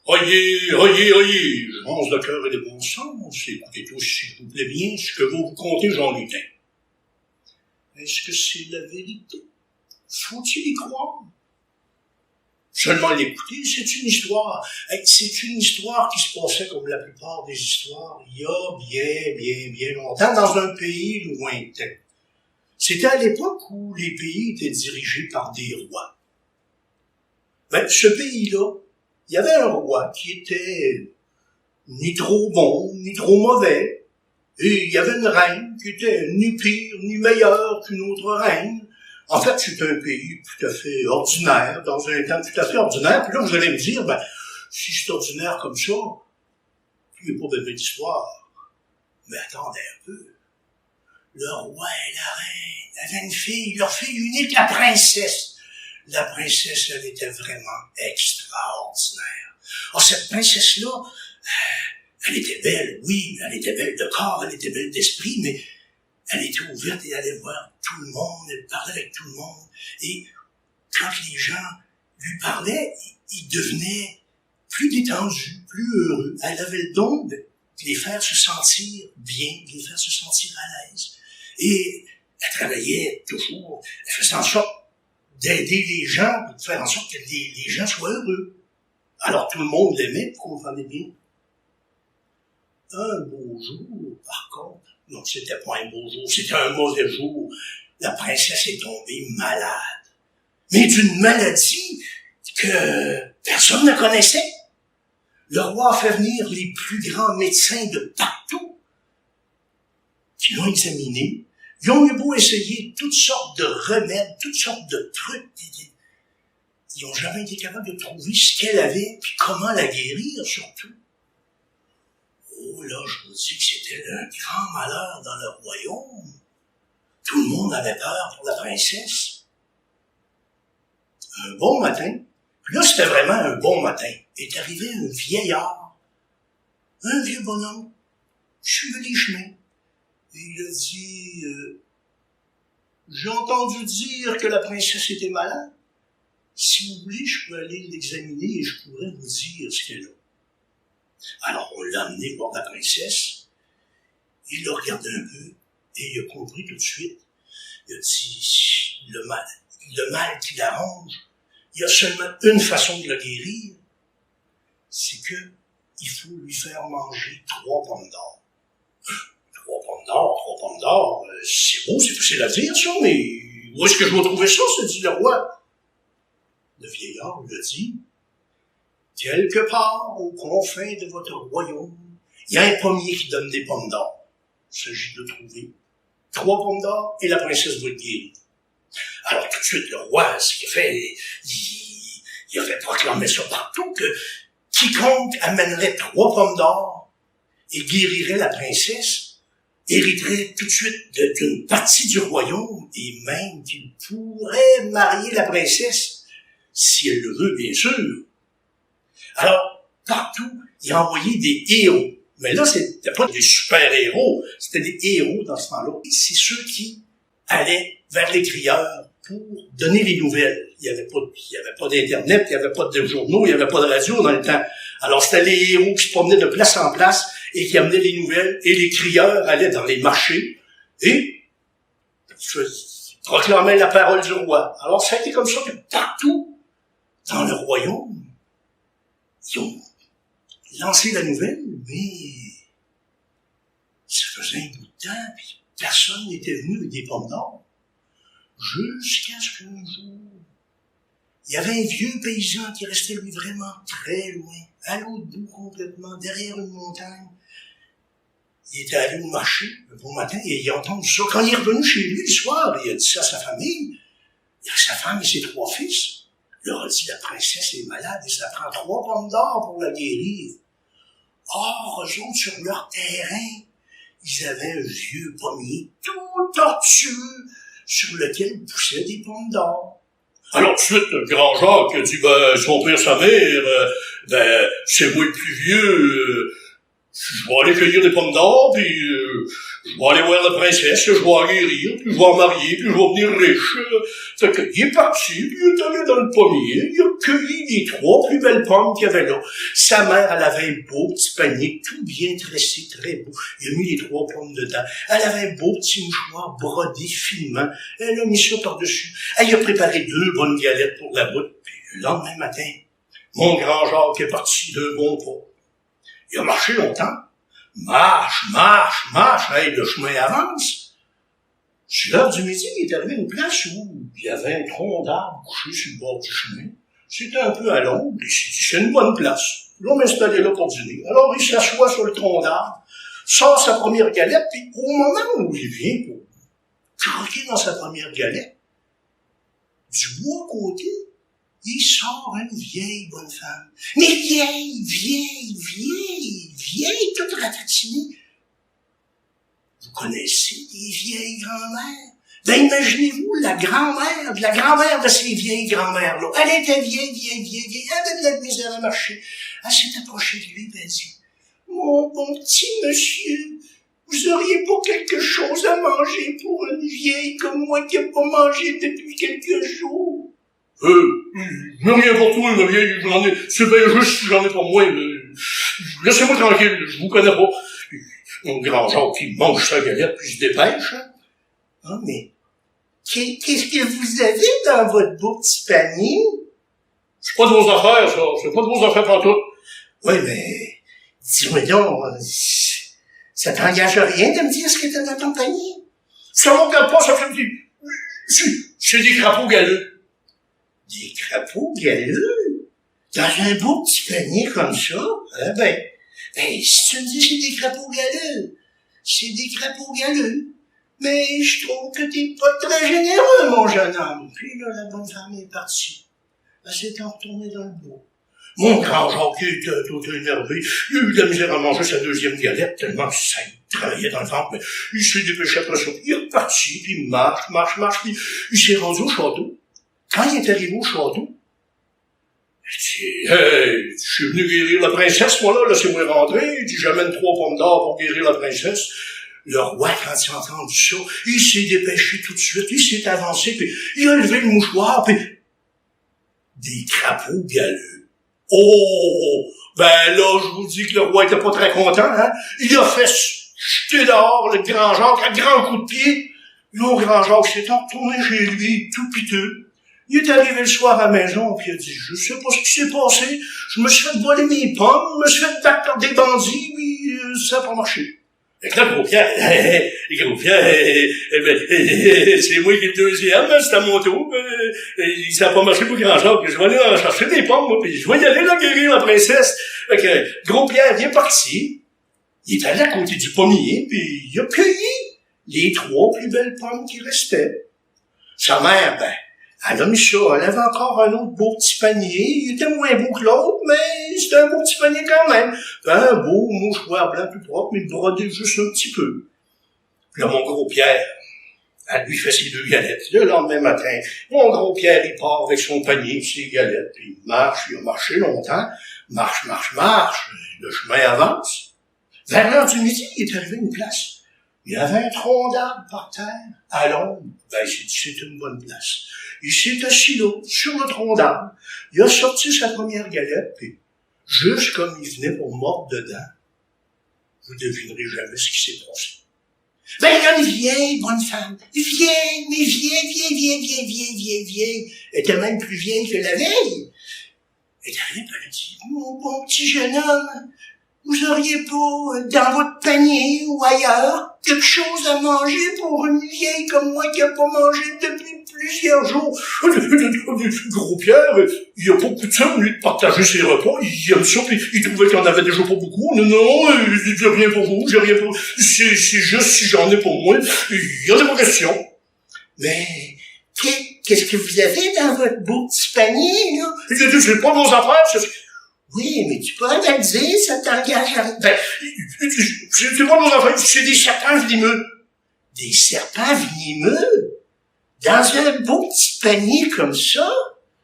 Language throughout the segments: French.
Oyez, oyez, oyez, je pense de cœur et de bon sens, écoutez tous, s'il vous plaît bien, ce que vous conter Jean Lutin. Est-ce que c'est la vérité? Faut-il y croire? Seulement l'écouter, c'est une histoire. C'est une histoire qui se passait comme la plupart des histoires, il y a bien longtemps, dans un pays lointain. C'était à l'époque où les pays étaient dirigés par des rois. Ce pays-là, il y avait un roi qui était ni trop bon, ni trop mauvais, et il y avait une reine qui était ni pire, ni meilleure qu'une autre reine. En fait, c'est un pays tout à fait ordinaire, dans un temps tout à fait ordinaire, puis là, vous allez me dire, si c'est ordinaire comme ça, il n'y a pas de belle histoire. Mais attendez un peu. Le roi et la reine avaient une fille, leur fille unique, la princesse. La princesse, elle était vraiment extraordinaire. Alors, cette princesse-là, elle était belle, oui, elle était belle de corps, elle était belle d'esprit, mais elle était ouverte et elle allait voir tout le monde, elle parlait avec tout le monde. Et quand les gens lui parlaient, il devenait plus détendu, plus heureux. Elle avait le don de les faire se sentir bien, de les faire se sentir à l'aise. Et elle travaillait toujours, elle faisait en sorte d'aider les gens, de faire en sorte que les gens soient heureux. Alors tout le monde l'aimait, vous comprenez bien. Un beau jour, par contre, non, c'était pas un beau jour, c'était un mauvais jour, la princesse est tombée malade. Mais d'une maladie que personne ne connaissait. Le roi a fait venir les plus grands médecins de partout, qui l'ont examinée. Ils ont eu beau essayer toutes sortes de remèdes, toutes sortes de trucs. Ils n'ont jamais été capables de trouver ce qu'elle avait, puis comment la guérir, surtout. Oh là, je vous dis que c'était un grand malheur dans le royaume. Tout le monde avait peur pour la princesse. Un bon matin, puis là c'était vraiment un bon matin, est arrivé un vieillard, un vieux bonhomme, suivait les chemins. Et il a dit, j'ai entendu dire que la princesse était malade. Si vous voulez, je peux aller l'examiner et je pourrais vous dire ce qu'elle a. Alors, on l'a amené voir la princesse. Il l'a regardé un peu et il a compris tout de suite. Il a dit, le mal qui l'arrange, il y a seulement une façon de le guérir. C'est que il faut lui faire manger 3 pommes d'or. 3 pommes d'or, c'est beau, c'est facile à dire, ça, mais où est-ce que je vais trouver ça, se dit le roi. Le vieillard lui a dit, quelque part aux confins de votre royaume, il y a un pommier qui donne des pommes d'or. Il s'agit de trouver 3 pommes d'or et la princesse va être guérie. Alors tout de suite, le roi, ce qu'il a fait, il avait proclamé ça partout, que quiconque amènerait 3 pommes d'or et guérirait la princesse, hériterait tout de suite d'une partie du royaume et même qu'il pourrait marier la princesse, si elle le veut, bien sûr. Alors, partout, il a envoyé des héros. Mais là, c'était pas des super-héros, c'était des héros dans ce temps-là. C'est ceux qui allaient vers les crieurs pour donner les nouvelles. Il y avait pas d'Internet, il y avait pas de journaux, il y avait pas de radio dans le temps. Alors, c'était les héros qui se promenaient de place en place et qui amenaient les nouvelles, et les crieurs allaient dans les marchés et proclamaient la parole du roi. Alors, ça a été comme ça que partout, dans le royaume, ils ont lancé la nouvelle, mais ça faisait un bout de temps, puis personne n'était venu avec des pommes d'or. Jusqu'à ce qu'un jour, il y avait un vieux paysan qui restait, lui, vraiment très loin, à l'autre bout complètement, derrière une montagne. Il était allé au marché un bon matin et il a entendu ça. Quand il est revenu chez lui le soir, il a dit ça à sa famille, avec sa femme et ses 3 fils. Il leur a dit, la princesse est malade et ça prend 3 pommes d'or pour la guérir. Or, eux autres, sur leur terrain, ils avaient un vieux pommier tout tortueux sur lequel poussaient des pommes d'or. Alors, tout de suite, le grand Jacques dit, son père, sa mère, c'est moi le plus vieux, je vais aller cueillir des pommes d'or, puis je vais aller voir la princesse, je vais en guérir, puis je vais en marier, puis je vais devenir riche. Fait que, il est parti, puis il est allé dans le pommier, il a cueilli les 3 plus belles pommes qu'il y avait là. Sa mère, elle avait un beau petit panier, tout bien tressé, très beau. Il a mis les 3 pommes dedans. Elle avait un beau petit mouchoir brodé finement. Elle a mis ça par-dessus. Elle a préparé 2 bonnes galettes pour la route, puis le lendemain matin, mon grand Jacques est parti d'un bon pas. Il a marché longtemps. Marche, hey, le chemin avance. Sur l'heure du midi, il est arrivé à une place où il y avait un tronc d'arbre couché sur le bord du chemin. C'était un peu à l'ombre, il s'est dit, c'est une bonne place. Je vais m'installer là pour dîner. Alors, il s'assoit sur le tronc d'arbre, sort sa première galette, puis au moment où il vient pour croquer dans sa première galette, du bois à côté, il sort une vieille bonne femme. Mais vieille, toute ratatinée. Vous connaissez les vieilles grand-mères? Ben, imaginez-vous la grand-mère de ces vieilles grand-mères-là. Elle était vieille, elle avait de la misère à marcher. Elle s'est approchée de lui, et elle dit, mon bon petit monsieur, vous auriez pas quelque chose à manger pour une vieille comme moi qui n'a pas mangé depuis quelques jours? Mais rien pour toi, ma vieille, c'est bien juste si j'en ai pas moins, laissez-moi tranquille, je vous connais pas. Mon grand Jacques, il mange sa galette, puis il se dépêche, hein. Ah, mais, qu'est-ce que vous avez dans votre beau petit panier? C'est pas de vos affaires, ça, c'est pas de vos affaires pantoute. Oui, mais, dis-moi donc, ça t'engage à rien de me dire ce que t'as dans ton panier? Ça m'engage pas, ça fait c'est des crapauds galeux. Des crapauds galeux? Dans un beau petit panier comme ça? Si tu me dis c'est des crapauds galeux, c'est des crapauds galeux. Mais je trouve que t'es pas très généreux, mon jeune homme. Puis là, la bonne femme est partie. Elle s'est retournée dans le bois. Mon grand Jacques était tout énervé. Il a eu de la misère à manger sa 2e galette, tellement ça lui travaillait dans le ventre, mais il s'est dépêché après ça. Il est reparti, puis il marche, puis il s'est rendu au château. Quand il est arrivé au château, il dit, hey, je suis venu guérir la princesse, moi là, laissez-moi rentrer. Il dit, j'amène 3 pommes d'or pour guérir la princesse. Le roi, quand il a entendu ça, il s'est dépêché tout de suite, il s'est avancé, puis il a levé le mouchoir, puis des crapauds galeux. Oh! Ben là, je vous dis que le roi était pas très content, hein. Il a fait jeter dehors le grand Jacques à grands coups de pied. Le grand Jacques s'est retourné chez lui, tout piteux. Il est arrivé le soir à la maison, puis il a dit, je sais pas ce qui s'est passé, je me suis fait voler mes pommes, je me suis fait battre par des bandits, puis ça n'a pas marché. Et que là, gros Pierre, c'est moi qui est le 2e, c'est à mon tour, ça n'a pas marché pour grand Jacques, je vais aller en chercher des pommes, moi, puis je vais y aller là guérir la princesse. Fait que, gros Pierre, il est parti, il est allé à côté du pommier, puis il a cueilli les 3 plus belles pommes qui restaient. Sa mère, elle a mis ça, elle avait encore un autre beau petit panier, il était moins beau que l'autre, mais c'était un beau petit panier quand même. Un beau mouchoir blanc tout propre, mais brodé juste un petit peu. Puis là, mon gros Pierre, elle lui fait ses 2 galettes. Le lendemain matin, mon gros Pierre, il part avec son panier, ses galettes, puis il marche, il a marché longtemps, marche, le chemin avance. Vers l'heure du midi, il est arrivé à une place. Il y avait un tronc d'arbre par terre, à l'ombre. Il s'est dit, c'est une bonne place. Il s'est assis là, sur le tronc d'arbre. Il a sorti sa première galette, puis, juste comme il venait pour mordre dedans, vous devinerez jamais ce qui s'est passé. Il y a une vieille bonne femme. Vieille. Elle était même plus vieille que la veille. Elle est arrivée, elle a dit, mon bon petit jeune homme, vous auriez pas, dans votre panier ou ailleurs, quelque chose à manger pour une vieille comme moi qui a pas mangé depuis plusieurs jours? Gros Pierre, il a pas beaucoup de ça, lui, de partager ses repas, il aime ça, puis il trouvait qu'il en avait déjà pas beaucoup. Non, j'ai rien pour vous, c'est juste si j'en ai pour moi, il y a des pas question. Mais, qu'est-ce que vous avez dans votre beau petit panier, là? Il a dit, c'est pas vos affaires, Oui, mais tu pourrais me le dire, ça t'engage à rien. Ben, c'est pas nos enfants, c'est des serpents venimeux. Des serpents venimeux? Dans un beau petit panier comme ça?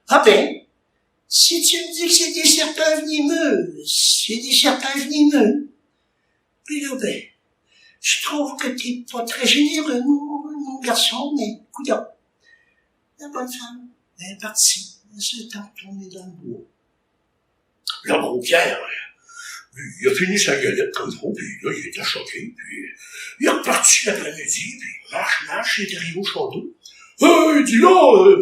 Ah ben, si tu me dis que c'est des serpents venimeux, c'est des serpents venimeux. Puis là, ben, je trouve que t'es pas très généreux, mon garçon, mais, coudonc. La bonne femme, elle est partie. Elle s'est retournée dans le bois. Le gros Pierre, il a fini sa galette comme ça, puis là, il était choqué, puis il est reparti l'après-midi, puis marche, il est arrivé au château. Il dit là,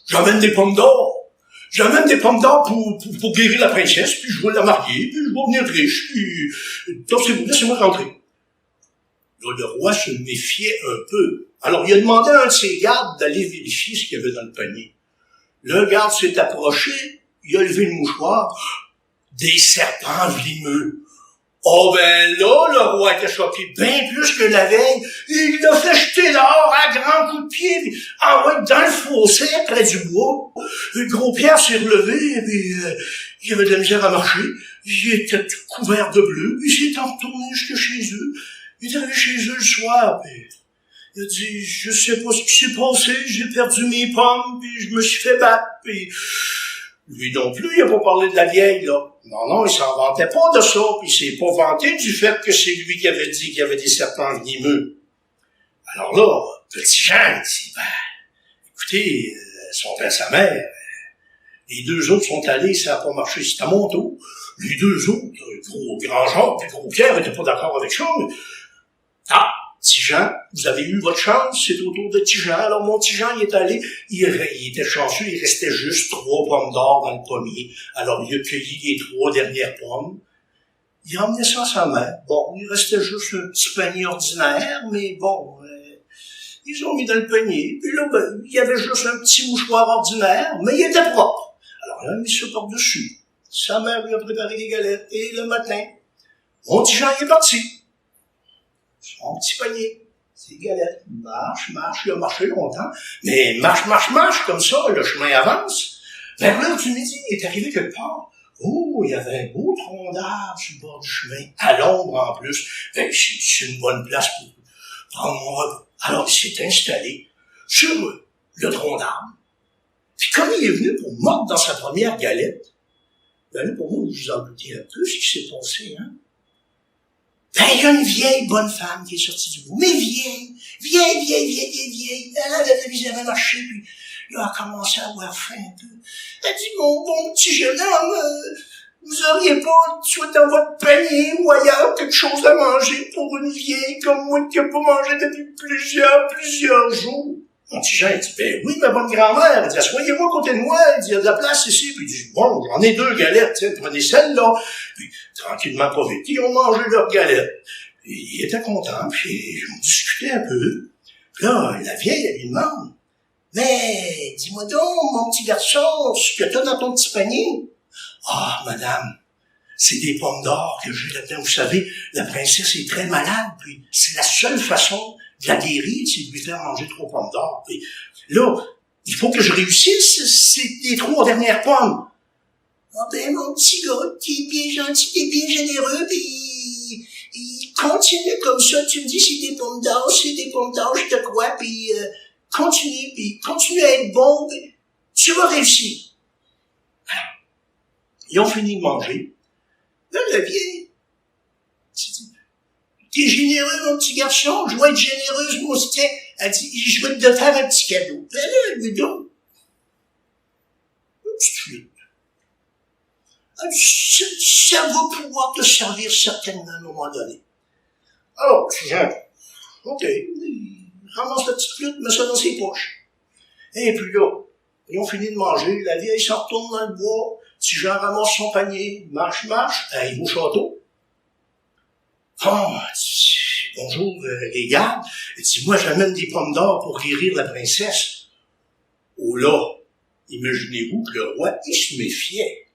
j'amène des pommes d'or. J'amène des pommes d'or pour guérir la princesse, puis je vais la marier, puis je vais devenir riche, puis laissez-moi rentrer. Là, le roi se méfiait un peu. Alors, il a demandé à un de ses gardes d'aller vérifier ce qu'il y avait dans le panier. Le garde s'est approché, il a levé le mouchoir. Des serpents venimeux. Oh ben là, le roi était choqué bien plus que la veille. Il l'a fait jeter dehors à grands coups de pied, puis dans le fossé, près du bois. Le gros Pierre s'est relevé, puis il avait de la misère à marcher. Il était tout couvert de bleu, puis il s'est retourné jusque chez eux. Il est arrivé chez eux le soir, puis il a dit, je sais pas ce qui s'est passé, j'ai perdu mes pommes, puis je me suis fait battre, puis lui non plus, il a pas parlé de la vieille, là. Non, il s'en vantait pas de ça, puis il s'est pas vanté du fait que c'est lui qui avait dit qu'il y avait des serpents venimeux. Alors là, petit Jean, il dit, écoutez, son père et sa mère, les deux autres sont allés, ça n'a pas marché, c'est à mon tour. Les deux autres, gros grand Jacques et gros Pierre, n'étaient pas d'accord avec ça, mais petit Jean, vous avez eu votre chance, c'est au tour de petit Jean. Alors mon petit Jean, il est allé, il était chanceux, il restait juste 3 pommes d'or dans le pommier. Alors il a cueilli les 3 dernières pommes. Il a emmené ça à sa mère. Bon, il restait juste un petit panier ordinaire, mais bon, ils ont mis dans le panier. Puis là, il y avait juste un petit mouchoir ordinaire, mais il était propre. Alors il a mis ça par-dessus. Sa mère lui a préparé des galettes, et le matin, mon petit Jean, il est parti. Son petit panier, ses galettes, marche, il a marché longtemps, mais marche, comme ça, le chemin avance. Vers l'heure du midi, il est arrivé quelque part. Oh, il y avait un beau tronc d'arbre sur le bord du chemin, à l'ombre en plus. C'est une bonne place pour prendre mon repas. Alors, il s'est installé sur le tronc d'arbre. Puis comme il est venu pour mordre dans sa première galette, ben là, pour moi, vous en doutez un peu ce qui s'est passé, hein. Ben, il y a une vieille bonne femme qui est sortie du bois. Mais vieille. Elle avait de la misère à marcher, puis là, elle a commencé à avoir faim un peu. Elle dit, mon bon petit jeune homme, vous auriez pas, soit dans votre panier ou ailleurs, quelque chose à manger pour une vieille comme moi qui n'a pas mangé depuis plusieurs jours? Mon petit Jean, il dit, ben oui, ma bonne grand-mère. Elle dit, asseyez-vous à côté de moi. Elle dit, il y a de la place ici. Puis il dit, bon, j'en ai 2 galettes, tiens, prenez celle-là. Puis, tranquillement, pas vite, ils ont mangé leurs galettes. Puis, ils étaient contents, puis ils ont discuté un peu. Puis là, la vieille, elle lui demande, mais, dis-moi donc, mon petit garçon, ce que t'as dans ton petit panier? Ah, madame, c'est des pommes d'or que j'ai là-dedans. Vous savez, la princesse est très malade, puis c'est la seule façon de la guérir, c'est de lui faire manger 3 pommes d'or. Puis là, il faut que je réussisse, c'est les 3 dernières pommes. Ah ben, mon petit gars, t'es bien gentil, t'es bien généreux, puis il continue comme ça, tu me dis c'est des pommes d'or, je te crois, puis continue à être bon, puis tu vas réussir. Alors, ils ont fini de manger. Là, la vieille, t'es généreux, mon petit garçon, je vais être généreuse, moi aussi. Elle dit, je vais te faire un petit cadeau. Ben là, elle lui donne une petite flûte. Elle dit, ça va pouvoir te servir certainement à un moment donné. Alors, OK, il ramasse la petite flûte, met ça dans ses poches. Et puis là, ils ont fini de manger, la vieille s'en retourne dans le bois, petit Jean ramasse son panier, marche, elle va au château. Bonjour, les gars. Il dit, moi, j'amène des pommes d'or pour guérir la princesse. Oh là, imaginez-vous que le roi, il se méfiait.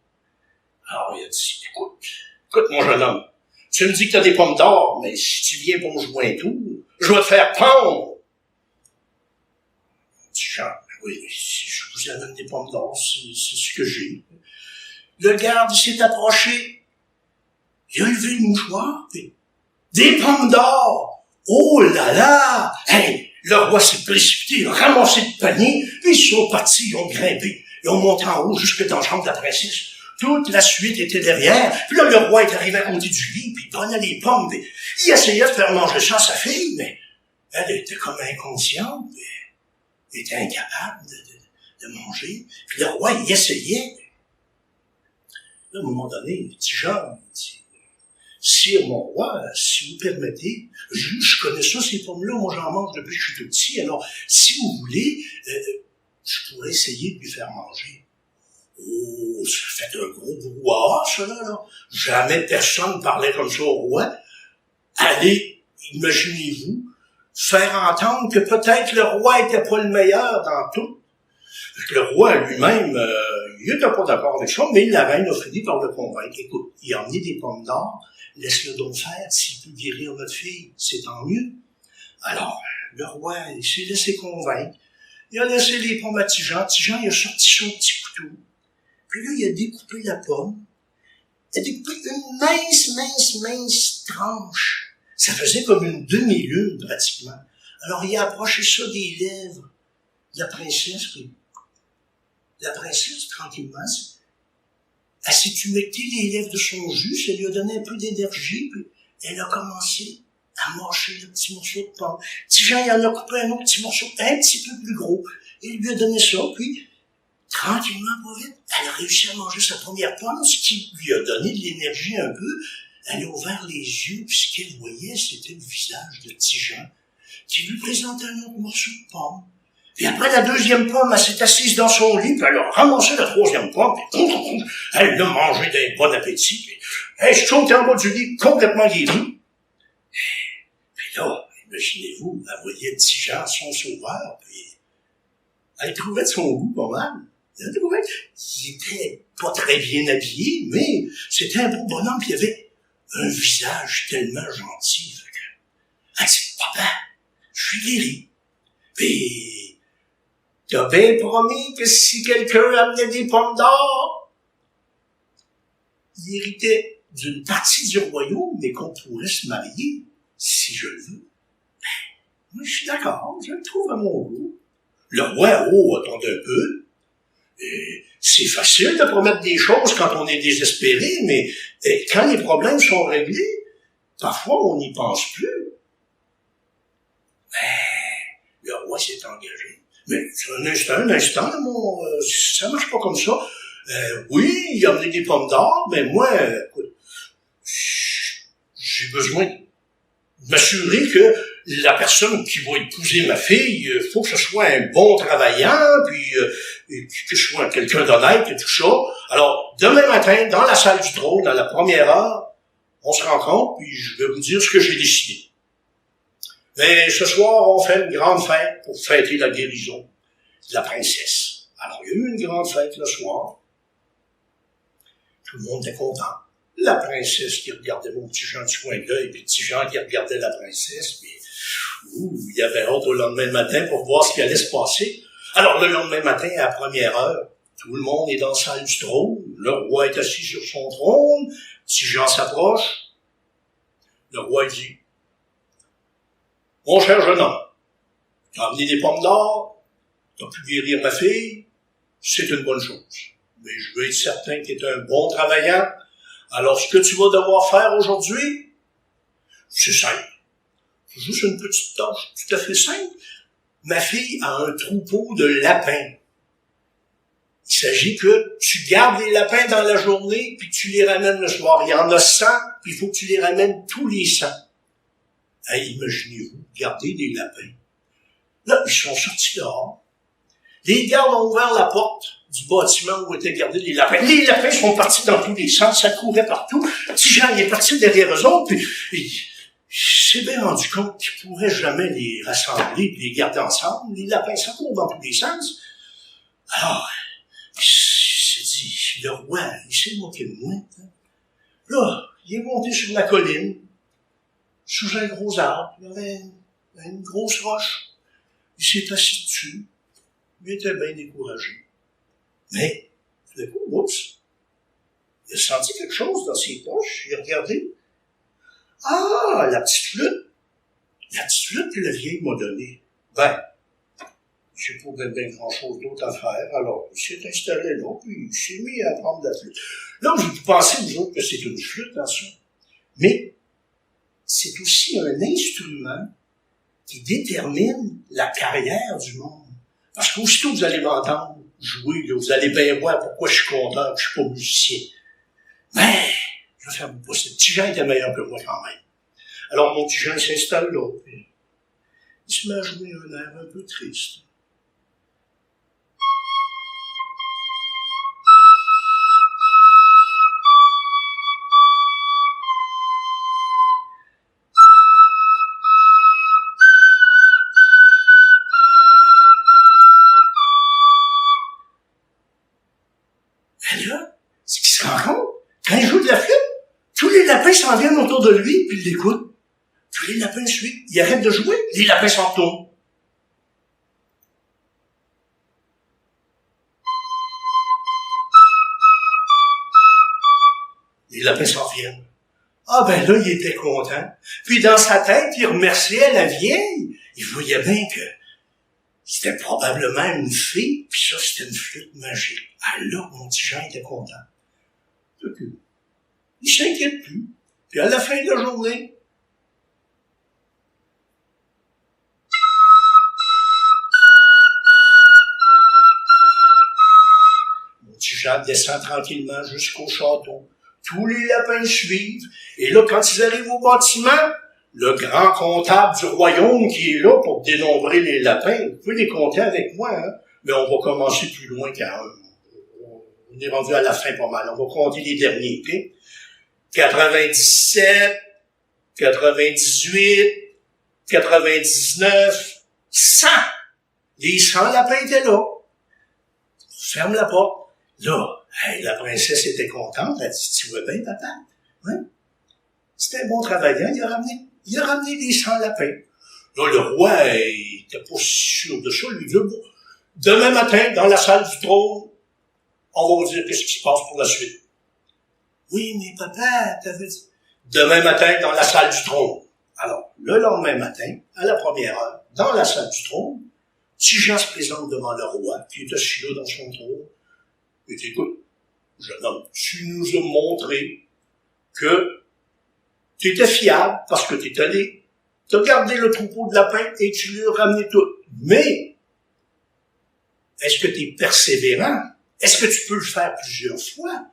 Alors, il a dit, écoute, mon jeune homme, tu me dis que t'as des pommes d'or, mais si tu viens pour me jouer un tour, je vais te faire pendre. Il dit, Jean, oui, si je vous amène des pommes d'or, c'est ce que j'ai. Le garde s'est approché. Il a levé le mouchoir, puis des pommes d'or! Oh là là! Hey! Le roi s'est précipité, il a ramassé le panier, puis ils sont partis, ils ont grimpé. Ils ont monté en haut jusque dans la chambre de la princesse. Toute la suite était derrière. Puis là, le roi est arrivé à côté du lit, puis il prenait les pommes, puis il essayait de faire manger ça à sa fille, mais elle était comme inconsciente, puis elle était incapable de manger. Puis le roi, il essayait. Là, à un moment donné, le petit Jean, il dit, Sire, mon roi, si vous permettez, je connais ça, ces pommes-là, moi j'en mange depuis que je suis tout petit, alors si vous voulez, je pourrais essayer de lui faire manger. Oh, ça fait un gros brouhaha, ça, là. Jamais personne parlait comme ça au roi. Allez, imaginez-vous, faire entendre que peut-être le roi était pas le meilleur dans tout. Le roi lui-même, il était pas d'accord avec ça, mais la reine a fini par le convaincre. Écoute, il a emmené des pommes d'or, laisse-le donc faire, s'il peut guérir notre fille, c'est tant mieux. Alors, le roi, il s'est laissé convaincre. Il a laissé les pommes à Tijan. Tijan, il a sorti son petit couteau. Puis là, il a découpé la pomme. Il a découpé une mince tranche. Ça faisait comme une demi-lune, pratiquement. Alors, il a approché ça des lèvres de la princesse, puis la princesse, tranquillement, elle s'est humectée les lèvres de son jus, ça lui a donné un peu d'énergie, puis elle a commencé à mâcher le petit morceau de pomme. Tijan, il en a coupé un autre petit morceau, un petit peu plus gros. Il lui a donné ça, puis, tranquillement, pas vite, elle a réussi à manger sa première pomme, ce qui lui a donné de l'énergie un peu. Elle a ouvert les yeux, puis ce qu'elle voyait, c'était le visage de Tijan, qui lui présentait un autre morceau de pomme. Puis après la deuxième pomme, elle s'est assise dans son lit, puis elle a ramassé la troisième pomme, puis elle l'a mangé d'un bon appétit, puis elle sautait en bas du lit, complètement guérie. Puis là, imaginez-vous, elle voyait Tijan, son sauveur, puis elle trouvait de son goût pas mal. Elle trouvait qu'il était pas très bien habillé, mais c'était un beau bonhomme, puis il avait un visage tellement gentil. Elle dit, papa, je suis guéri. Puis, t'as bien promis que si quelqu'un amenait des pommes d'or, il héritait d'une partie du royaume, mais qu'on pourrait se marier, si je le veux. Ben, moi, je suis d'accord, je le trouve à mon goût. Le roi, attendez un peu. C'est facile de promettre des choses quand on est désespéré, mais quand les problèmes sont réglés, parfois on n'y pense plus. Le roi s'est engagé. Mais un instant, ça marche pas comme ça. Oui, il a amené des pommes d'or, mais moi, écoute, j'ai besoin de m'assurer que la personne qui va épouser ma fille, faut que ce soit un bon travaillant, puis que ce soit quelqu'un d'honnête et tout ça. Alors, demain matin, dans la salle du trône, à la première heure, on se rencontre, puis je vais vous dire ce que j'ai décidé. Mais ce soir, on fait une grande fête pour fêter la guérison de la princesse. Alors, il y a eu une grande fête le soir. Tout le monde était content. La princesse qui regardait mon petit Jean du coin de l'œil, puis le petit Jean qui regardait la princesse, puis il avait hâte au lendemain matin pour voir ce qui allait se passer. Alors, le lendemain matin, à la première heure, tout le monde est dans la salle du trône. Le roi est assis sur son trône. Petit Jean s'approche. Le roi dit, mon cher jeune homme, t'as amené des pommes d'or, t'as pu guérir ma fille, c'est une bonne chose. Mais je veux être certain que t'es un bon travaillant. Alors, ce que tu vas devoir faire aujourd'hui, c'est simple. C'est juste une petite tâche tout à fait simple. Ma fille a un troupeau de lapins. Il s'agit que tu gardes les lapins dans la journée, puis tu les ramènes le soir. Il y en a 100, puis il faut que tu les ramènes tous les 100. Hey, imaginez-vous, garder des lapins. Là, ils sont sortis dehors. Les gardes ont ouvert la porte du bâtiment où étaient gardés les lapins. Les lapins sont partis dans tous les sens, ça courait partout. Petit Jean, il est parti derrière eux autres, puis il s'est bien rendu compte qu'il pourrait jamais les rassembler et les garder ensemble. Les lapins, ça court dans tous les sens. Alors, il s'est dit, le roi, il s'est moqué de moi. Là, il est monté sur la colline, sous un gros arbre, il y avait une grosse roche. Il s'est assis dessus. Il était bien découragé. Mais, tout d'un coup, oups, Il a senti quelque chose dans ses poches, il a regardé. Ah, la petite flûte. La petite flûte que la vieille m'a donnée. Ben, j'ai pas bien grand-chose d'autre à faire, alors il s'est installé là, puis il s'est mis à prendre la flûte. Là, vous pensez, vous autres, que c'est une flûte, dans ça. Mais, c'est aussi un instrument qui détermine la carrière du monde. Parce qu'aussitôt vous allez m'entendre jouer, là, vous allez bien voir pourquoi je suis content, que je suis pas musicien. Mais, je vais faire mon possible. Petit Jean était meilleur que moi quand même. Alors mon petit Jean s'installe là, puis il se met à jouer un air un peu triste. Ben là, c'est qu'il se rend compte, quand il joue de la flûte, tous les lapins s'en viennent autour de lui, puis ils l'écoutent. Tous les lapins suivent. Il arrête de jouer, les lapins s'en retournent. Les lapins s'en viennent. Ah ben là, il était content. Puis dans sa tête, il remerciait la vieille. Il voyait bien que c'était probablement une fille, puis ça, c'était une flûte magique. Alors, mon petit Jean était content. Il s'inquiète plus. Puis à la fin de la journée, mon petit Jean descend tranquillement jusqu'au château. Tous les lapins suivent. Et là, quand ils arrivent au bâtiment, le grand comptable du royaume qui est là pour dénombrer les lapins, vous pouvez les compter avec moi, hein? Mais on va commencer plus loin car on est rendu à la fin pas mal. On va compter les derniers, OK? 97, 98, 99, 100. Les 100 lapins étaient là. Ferme la porte. Là, hey, la princesse était contente. Elle dit, tu vois bien, papa? Hein? C'était un bon travaillant. Il a ramené les 100 lapins. Là, le roi, il était pas si sûr de ça. Il lui dit, bon, demain matin, dans la salle du trône, on va vous dire qu'est-ce qui se passe pour la suite. Oui, mais papa, t'avais dit... Demain matin, dans la salle du trône. Alors, le lendemain matin, à la première heure, dans la salle du trône, petit Jean se présente devant le roi, qui est assis là dans son trône. Il dit, écoute, jeune homme, tu nous as montré que tu étais fiable parce que tu es allé, tu as gardé le troupeau de lapins et tu lui as ramené tout. Mais, est-ce que tu es persévérant? Est-ce que tu peux le faire plusieurs fois?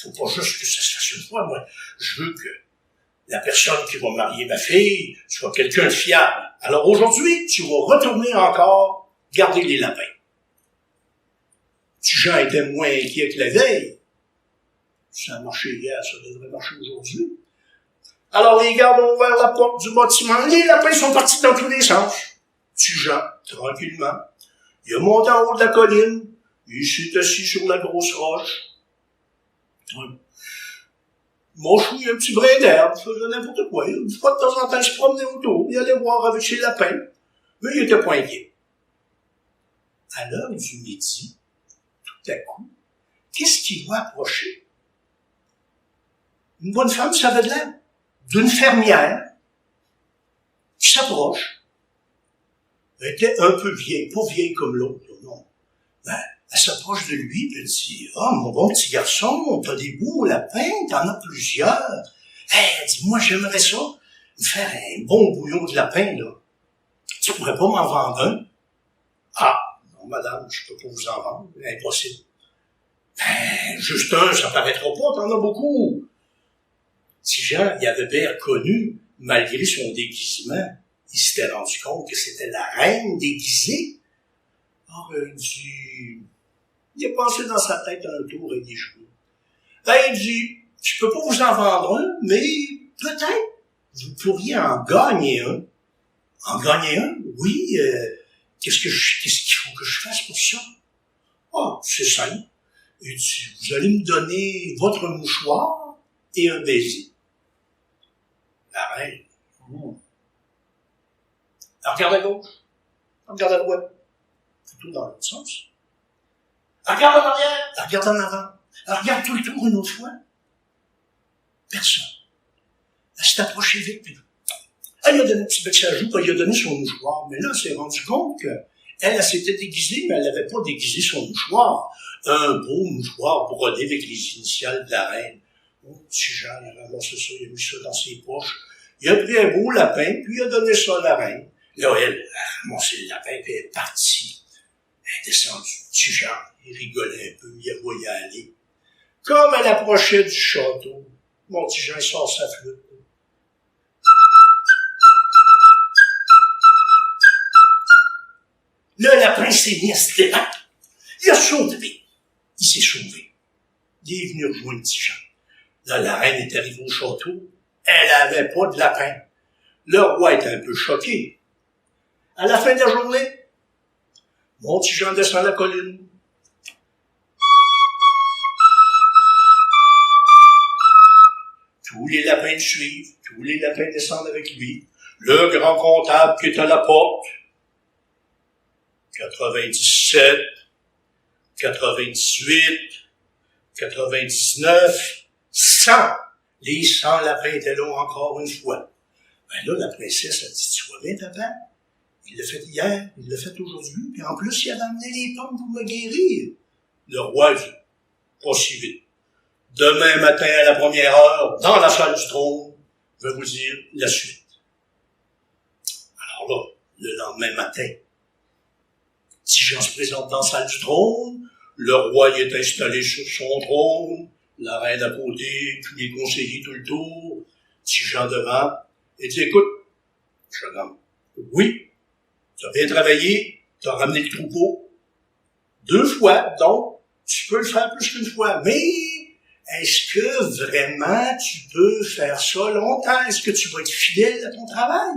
Faut pas juste que ça se fasse une fois, moi. Je veux que la personne qui va marier ma fille soit quelqu'un de fiable. Alors aujourd'hui, tu vas retourner encore garder les lapins. Petit Jean était moins inquiet que la veille. Ça a marché hier, ça devrait marcher aujourd'hui. Alors les gardes ont ouvert la porte du bâtiment. Les lapins sont partis dans tous les sens. Petit Jean, tranquillement, il a monté en haut de la colline. Il s'est assis sur la grosse roche. Mâchouille un petit brin d'herbe, faisait n'importe quoi. Une fois de temps en temps, il se promenait autour, il allait voir avec ses lapins, mais il était pas inquiet. À l'heure du midi, tout à coup, qu'est-ce qu'il voit approcher? Une bonne femme, ça avait de l'air d'une fermière qui s'approche. Elle était un peu vieille, pas vieille comme l'autre, non. Ben, elle s'approche de lui et elle dit, « Ah, mon bon petit garçon, t'as des beaux lapins, t'en as plusieurs. Hey, elle dit, moi, j'aimerais ça, me faire un bon bouillon de lapin, là. Tu pourrais pas m'en vendre un? » Ah, non, madame, je peux pas vous en vendre, impossible. Ben, juste un, ça paraîtra pas, t'en as beaucoup. Si Jean, il avait bien reconnu, malgré son déguisement, il s'était rendu compte que c'était la reine déguisée. Alors, il a pensé dans sa tête un tour et des jouets. Ben, il dit, je peux pas vous en vendre un, mais peut-être vous pourriez en gagner un. En gagner un? Oui, qu'est-ce qu'il faut que je fasse pour ça? Ah, c'est simple. Il dit, vous allez me donner votre mouchoir et un baiser. La reine. Elle regarde à gauche. Elle regarde à droite. Plutôt dans l'autre sens. Elle regarde en arrière. Elle regarde en avant. Alors, regarde tout le tour une autre fois. Personne. Elle s'est approchée vite, puis elle a donné un petit bec sur la joue, puis elle a donné son mouchoir. Mais là, elle s'est rendue compte qu'elle s'était déguisée, mais elle n'avait pas déguisé son mouchoir. Un beau mouchoir brodé avec les initiales de la reine. Mon petit Jean, il a ramassé ça, il a mis ça dans ses poches. Il a pris un beau lapin, puis il a donné ça à la reine. Là, elle a ramassé le lapin, puis elle est partie. Elle est descendue. Petit Jean, il rigolait un peu, il la voyait aller. Comme elle approchait du château, mon petit Jean, il sort sa flûte. Le lapin s'est mis à se débattre. Il a sauté. Il s'est sauvé. Il est venu rejoindre petit Jean. Là, la reine est arrivée au château. Elle avait pas de lapin. Le roi était un peu choqué. À la fin de la journée, mon petit Jean descend la colline. Tous les lapins le suivent. Tous les lapins descendent avec lui. Le grand comptable qui est à la porte. 97, 98, 99, 100. Les 100 lapins étaient là encore une fois. Ben là, la princesse a dit, tu vois bien, papa? Il l'a fait hier, il l'a fait aujourd'hui, puis en plus, il avait amené les pommes pour me guérir. Le roi dit, pas si vite. Demain matin à la première heure, dans la salle du trône, je vais vous dire la suite. Alors là, le lendemain matin, petit Jean se présente dans la salle du trône, le roi y est installé sur son trône, la reine à côté, tous les conseillers tout le tour, petit Jean devant, et dit, écoute, jeune homme, oui, tu as bien travaillé, tu as ramené le troupeau 2 fois, donc tu peux le faire plus qu'une fois, mais est-ce que vraiment tu peux faire ça longtemps? Est-ce que tu vas être fidèle à ton travail?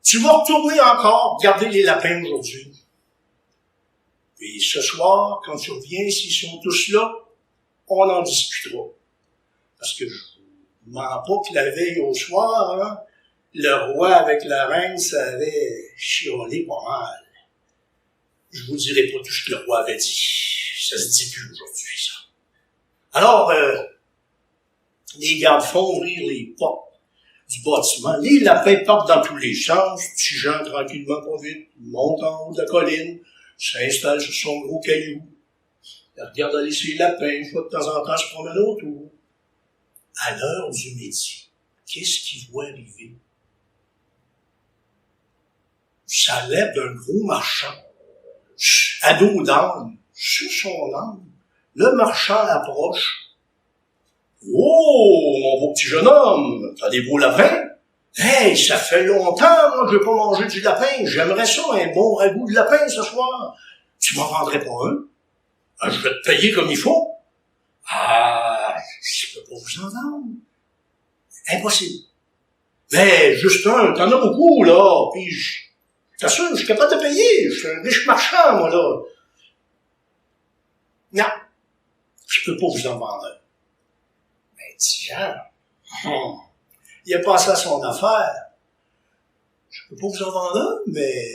Tu vas retourner encore garder les lapins aujourd'hui. Puis ce soir, quand tu reviens, s'ils sont tous là, on en discutera. Parce que je ne mens pas que la veille au soir, hein, le roi avec la reine, ça avait chiolé pas mal. Je vous dirai pas tout ce que le roi avait dit. Ça se dit plus aujourd'hui, ça. Alors, les gardes font ouvrir les portes du bâtiment. Les lapins partent dans tous les sens. Petit Jean, tranquillement, pas vite, monte en haut de la colline, s'installe sur son gros caillou. Il regarde aller ses lapins, une fois de temps en temps, se promène autour. À l'heure du midi, qu'est-ce qu'il voit arriver? Ça a l'air d'un gros marchand, à dos d'âne, sur son âne. Le marchand approche. « Oh, mon beau petit jeune homme, t'as des beaux lapins? Hey, ça fait longtemps, moi, que j'ai pas mangé du lapin. J'aimerais ça, un bon ragoût de lapin ce soir. Tu m'en vendrais pas un? Ah, je vais te payer comme il faut. Ah, je peux pas vous en vendre. Impossible. Mais juste un, t'en as beaucoup, là, puis je t'assure, je suis capable de payer. Je suis un riche marchand, moi, là. Non, je peux pas vous en vendre un. Mais tiens, il a pensé à son affaire. Je peux pas vous en vendre un, mais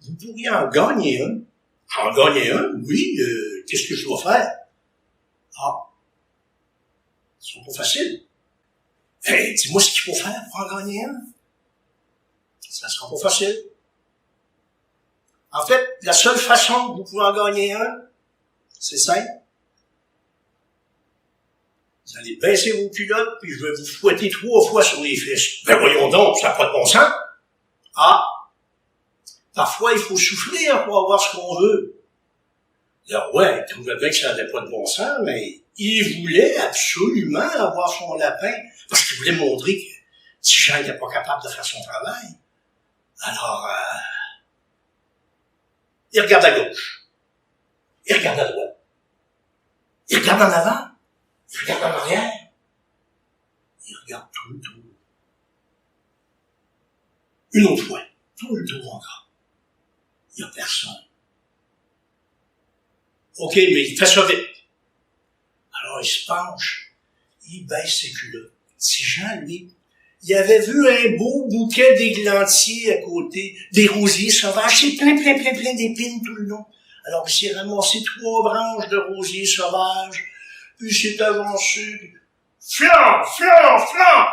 vous pourriez en gagner un. En gagner un, oui, qu'est-ce que je dois faire? Ah, c'est pas facile. Hey, dis-moi ce qu'il faut faire pour en gagner un. Ça sera pas facile. En fait, la seule façon que vous pouvez en gagner un, c'est simple. Vous allez baisser vos culottes, puis je vais vous fouetter 3 fois sur les fesses. Ben voyons donc, ça n'a pas de bon sens. Ah, parfois il faut souffrir pour avoir ce qu'on veut. Alors ouais, il trouvait bien que ça n'avait pas de bon sens, mais il voulait absolument avoir son lapin, parce qu'il voulait montrer que si Jean n'était pas capable de faire son travail. Alors, il regarde à gauche, il regarde à droite, il regarde en avant, il regarde en arrière, il regarde tout le tour. Une autre fois, tout le tour encore. Il n'y a personne. OK, mais il fait ça vite. Alors il se penche, il baisse ses culottes. Si Jean, lui, il avait vu un beau bouquet d'églantiers à côté, des rosiers sauvages, c'est plein d'épines tout le long. Alors il s'est ramassé 3 branches de rosier sauvage, puis il s'est avancé, puis flan, flan, flan!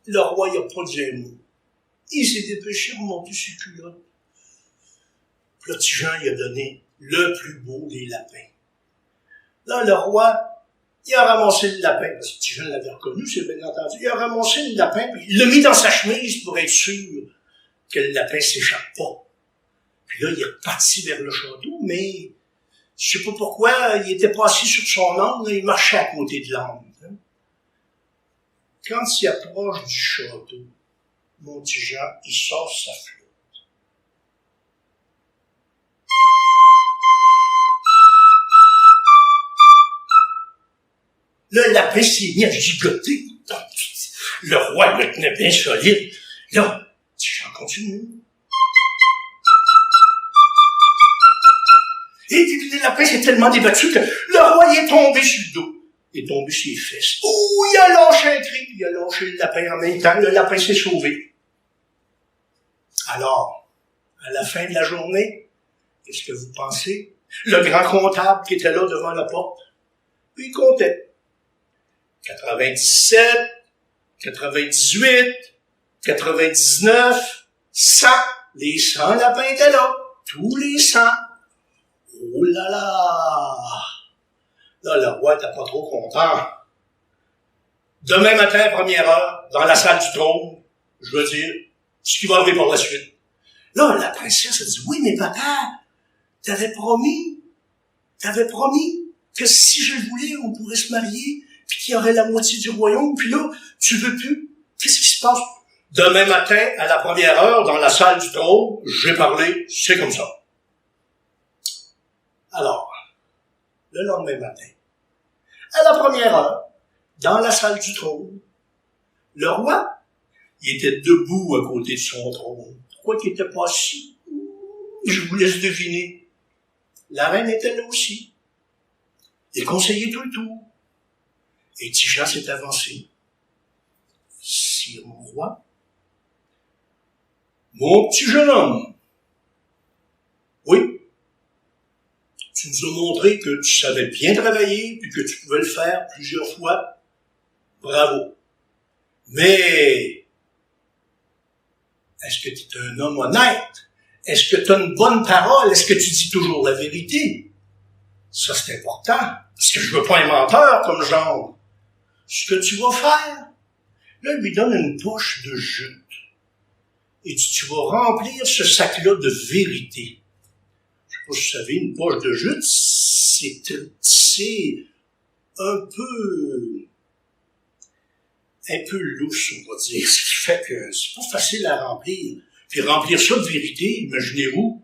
Le roi, il a pas dit un mot. Il s'est dépêché de remonter ses culottes. Puis là, petit Jean, il a donné le plus beau des lapins. Là, le roi, il a ramassé le lapin, parce que petit Jean l'avait reconnu, c'est bien entendu. Il a ramassé le lapin, puis il l'a mis dans sa chemise pour être sûr que le lapin s'échappe pas. Puis là, il est reparti vers le château, mais je sais pas pourquoi, il était pas assis sur son âne, il marchait à côté de l'âne. Hein. Quand il approche du château, mon petit Jean, il sort sa flûte. Le lapin s'est mis à gigoter. Le roi le tenait bien solide. Là, petit Jean continue. Et le lapin s'est tellement débattu que le roi il est tombé sur le dos. Il est tombé sur les fesses. Ouh, il a lâché un cri, il a lâché le lapin en même temps. Le lapin s'est sauvé. Alors, à la fin de la journée, qu'est-ce que vous pensez? Le grand comptable qui était là devant la porte, puis il comptait. 97, 98, 99, 100. Les 100 lapins étaient là. Tous les 100. Oh là là! Là, le roi n'était pas trop content. Demain matin, première heure, dans la salle du trône, je veux dire, ce qui va arriver par la suite. Là, la princesse a dit, oui, mais papa, t'avais promis que si je voulais, on pourrait se marier, puis qu'il y aurait la moitié du royaume, puis là, tu veux plus. Qu'est-ce qui se passe? Demain matin, à la première heure, dans la salle du trône, j'ai parlé, c'est comme ça. Alors, le lendemain matin, à la première heure, dans la salle du trône, le roi, il était debout à côté de son trône. Pourquoi qu'il était pas assis? Je vous laisse deviner. La reine était là aussi. Les conseillers tout le tour. Et petit Jean s'est avancé. Sire mon roi, mon petit jeune homme, oui, tu nous as montré que tu savais bien travailler, puis que tu pouvais le faire plusieurs fois. Bravo. Mais, est-ce que tu es un homme honnête? Est-ce que tu as une bonne parole? Est-ce que tu dis toujours la vérité? Ça, c'est important. Parce que je veux pas un menteur comme genre. Ce que tu vas faire, là, il lui donne une poche de jute. Et tu vas remplir ce sac-là de vérité. Je sais pas si vous savez, une poche de jute, c'est un peu louche, on va dire. Ce qui fait que c'est pas facile à remplir. Puis remplir ça de vérité, imaginez-vous.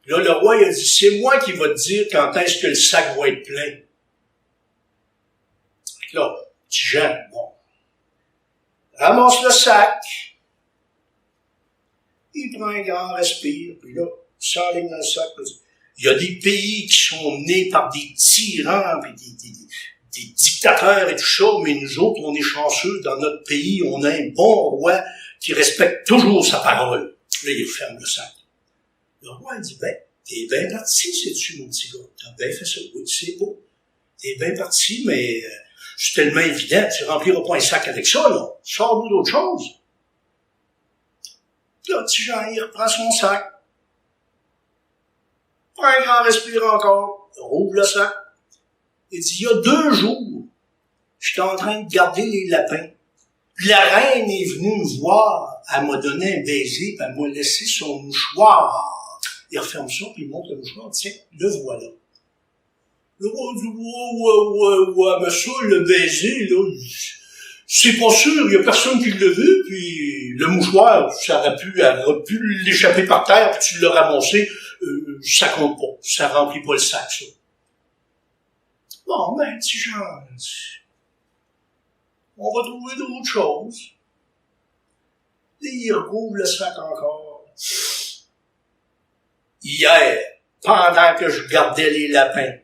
Là, le roi, il a dit, c'est moi qui va te dire quand est-ce que le sac va être plein. Là, petit Jean, bon, ramasse le sac, il prend un grand respire, puis là, il s'enligne dans le sac. Il y a des pays qui sont nés par des tyrans, puis des dictateurs et tout ça, mais nous autres, on est chanceux, dans notre pays, on a un bon roi qui respecte toujours sa parole. Là, il ferme le sac. Le roi, il dit, ben, t'es bien parti, sais-tu, mon petit gars, t'as bien fait ça, oui, c'est beau. T'es bien parti, mais c'est tellement évident, tu rempliras pas un sac avec ça, là. Sors-nous d'autre chose. Là, petit Jean, il reprend son sac. Prends un grand respire encore. Rouvre le sac. Il dit, il y a 2 jours, j'étais en train de garder les lapins. Puis la reine est venue me voir. Elle m'a donné un baiser, puis elle m'a laissé son mouchoir. Il referme ça, puis il montre le mouchoir. Tiens, le voilà. Le roi dit, ouais, mais ça, le baiser, là, c'est pas sûr, il y a personne qui l'a vu, puis le mouchoir, ça aurait pu l'échapper par terre, puis tu l'as ramassé, ça compte pas, ça remplit pas le sac, ça. Bon, ben, petit Jean, on va trouver d'autres choses. Et il recouvre le sac encore. Hier, pendant que je gardais les lapins,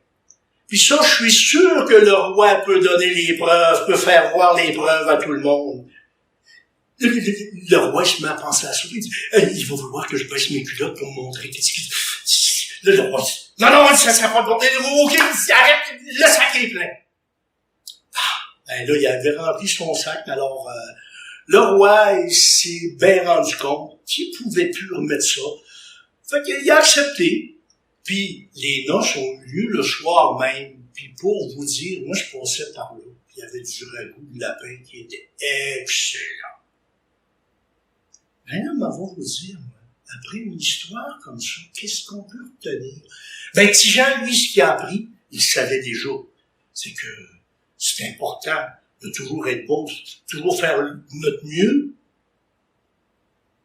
puis ça, je suis sûr que le roi peut donner les preuves, peut faire voir les preuves à tout le monde. Le roi, il se met à penser à ça. Il dit, il va vouloir que je baisse mes culottes pour me montrer qu'est-ce qu'il... Là, non, ça sera pas bon. OK, arrête, le sac est plein. Ben là, il avait rempli son sac, alors le roi, il s'est bien rendu compte qu'il pouvait plus remettre ça. Fait qu'il a accepté. Puis les noces ont eu lieu le soir même. Puis pour vous dire, moi je passais par là. Puis il y avait du ragoût de lapin qui était excellent. Ben là, on va vous dire, moi, après une histoire comme ça, qu'est-ce qu'on peut retenir? Ben, Tijan, lui, ce qu'il a appris, il savait déjà. C'est que c'est important de toujours être bon, de toujours faire notre mieux,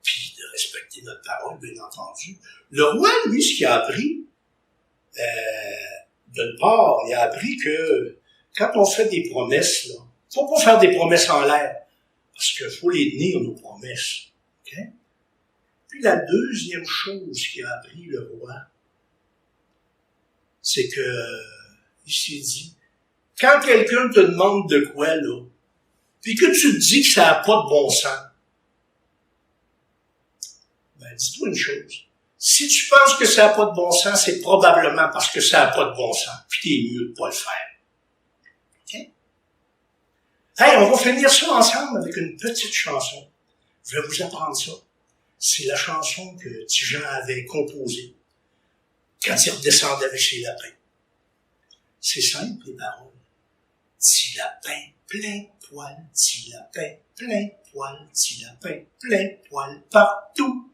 puis de respecter notre parole, bien entendu. Le roi, lui, ce qu'il a appris, d'une part, il a appris que quand on fait des promesses, là, faut pas faire des promesses en l'air, parce qu'il faut les tenir, nos promesses. Okay? Puis la deuxième chose qu'il a appris, le roi, c'est que il s'est dit, quand quelqu'un te demande de quoi, là, puis que tu te dis que ça n'a pas de bon sens, ben, dis-toi une chose. Si tu penses que ça n'a pas de bon sens, c'est probablement parce que ça n'a pas de bon sens, puis t'es mieux de pas le faire. OK? Hey, on va finir ça ensemble avec une petite chanson. Je vais vous apprendre ça. C'est la chanson que Tijan avait composée quand il redescendait avec ses lapins. C'est simple, les paroles. Petit lapin, plein poil, petit lapin, plein poil, petit lapin, plein poil, partout.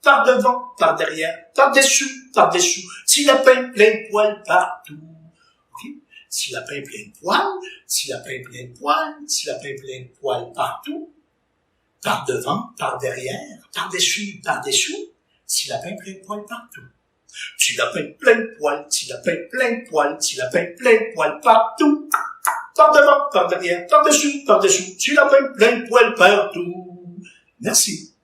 Par devant, par derrière, par-dessus, par-dessous. Petit lapin, plein poil, partout. OK? Petit lapin, plein poil, petit lapin, plein poil, petit lapin, plein poil, partout. Par devant, par derrière, par-dessus, par-dessous. Petit lapin, plein poil, partout. Petit lapin, plein poil, petit lapin, plein poil, petit lapin, plein poil, partout. Par devant, par derrière, par-dessus, par-dessous. Petit lapin, plein poil, partout. Merci.